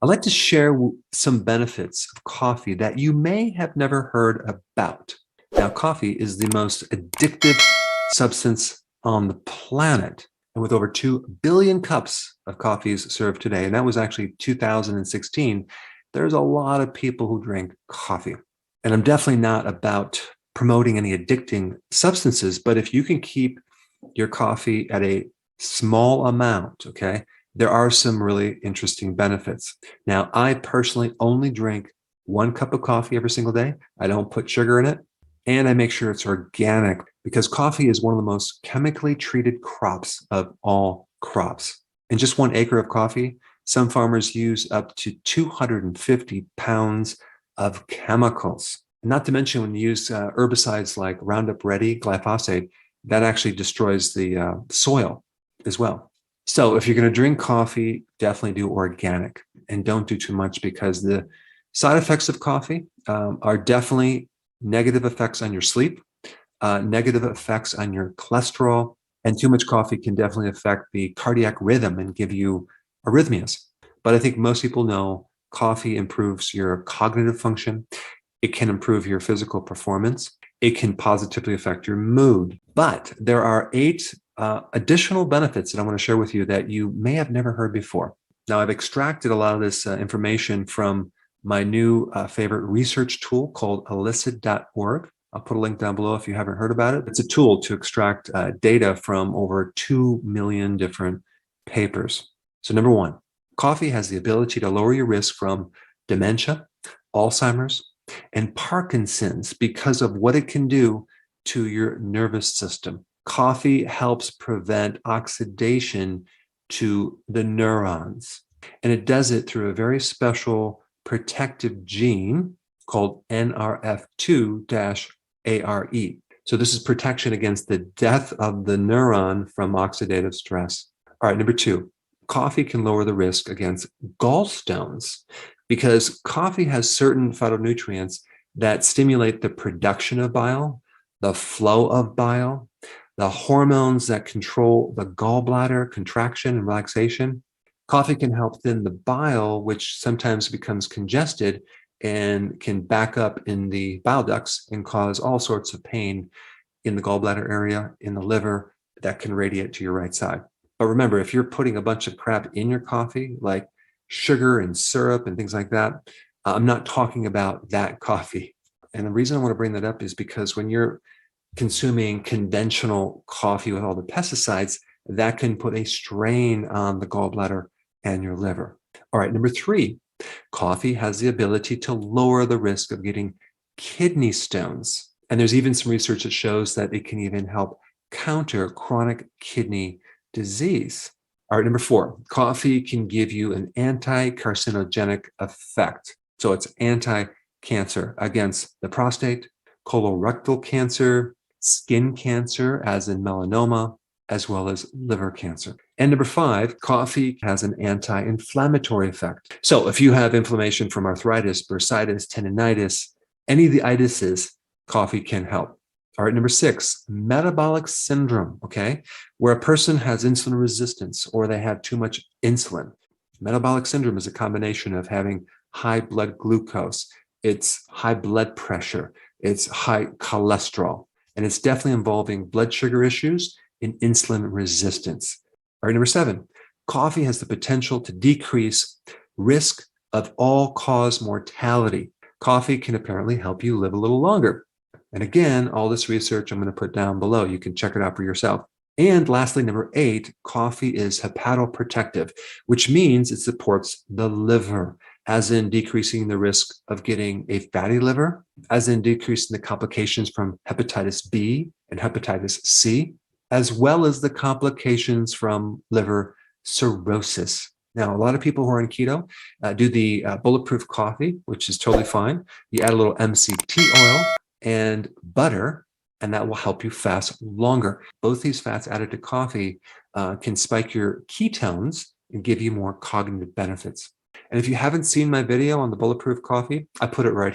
I'd like to share some benefits of coffee that you may have never heard about. Now, coffee is the most addictive substance on the planet. And with over 2 billion cups of coffees served today, and that was actually 2016, there's a lot of people who drink coffee. And I'm definitely not about promoting any addicting substances, but if you can keep your coffee at a small amount, okay, there are some really interesting benefits. Now, I personally only drink 1 cup of coffee every single day. I don't put sugar in it, and I make sure it's organic because coffee is one of the most chemically treated crops of all crops. In just 1 acre of coffee, some farmers use up to 250 pounds of chemicals. Not to mention when you use herbicides like Roundup Ready, glyphosate, that actually destroys the soil as well. So if you're going to drink coffee, definitely do organic and don't do too much because the side effects of coffee are definitely negative effects on your sleep, negative effects on your cholesterol, and too much coffee can definitely affect the cardiac rhythm and give you arrhythmias. But I think most people know coffee improves your cognitive function. It can improve your physical performance. It can positively affect your mood. But there are 8 additional benefits that I want to share with you that you may have never heard before. Now, I've extracted a lot of this information from my new favorite research tool called elicit.org. I'll put a link down below if you haven't heard about it. It's a tool to extract data from over 2 million different papers. So number 1, coffee has the ability to lower your risk from dementia, Alzheimer's, and Parkinson's because of what it can do to your nervous system. Coffee helps prevent oxidation to the neurons, and it does it through a very special protective gene called NRF2-ARE. So this is protection against the death of the neuron from oxidative stress. All right, number 2, coffee can lower the risk against gallstones because coffee has certain phytonutrients that stimulate the production of bile, the flow of bile, the hormones that control the gallbladder contraction and relaxation. Coffee can help thin the bile, which sometimes becomes congested and can back up in the bile ducts and cause all sorts of pain in the gallbladder area, in the liver, that can radiate to your right side. But remember, if you're putting a bunch of crap in your coffee, like sugar and syrup and things like that, I'm not talking about that coffee. And the reason I want to bring that up is because when you're consuming conventional coffee with all the pesticides, that can put a strain on the gallbladder and your liver. All right, number 3, coffee has the ability to lower the risk of getting kidney stones. And there's even some research that shows that it can even help counter chronic kidney disease. All right, number 4, coffee can give you an anti-carcinogenic effect. So it's anti-cancer against the prostate, colorectal cancer, skin cancer, as in melanoma, as well as liver cancer. And number 5, coffee has an anti-inflammatory effect. So if you have inflammation from arthritis, bursitis, tendinitis, any of the itises, coffee can help. All right, number 6, metabolic syndrome, okay, where a person has insulin resistance or they have too much insulin. Metabolic syndrome is a combination of having high blood glucose, it's high blood pressure, it's high cholesterol, and it's definitely involving blood sugar issues and insulin resistance. All right, number 7, coffee has the potential to decrease risk of all-cause mortality. Coffee can apparently help you live a little longer. And again, all this research I'm going to put down below. You can check it out for yourself. And lastly, number 8, coffee is hepatoprotective, which means it supports the liver, as in decreasing the risk of getting a fatty liver, as in decreasing the complications from hepatitis B and hepatitis C, as well as the complications from liver cirrhosis. Now, a lot of people who are on keto do the bulletproof coffee, which is totally fine. You add a little MCT oil and butter, and that will help you fast longer. Both these fats added to coffee can spike your ketones and give you more cognitive benefits. And if you haven't seen my video on the bulletproof coffee, I put it right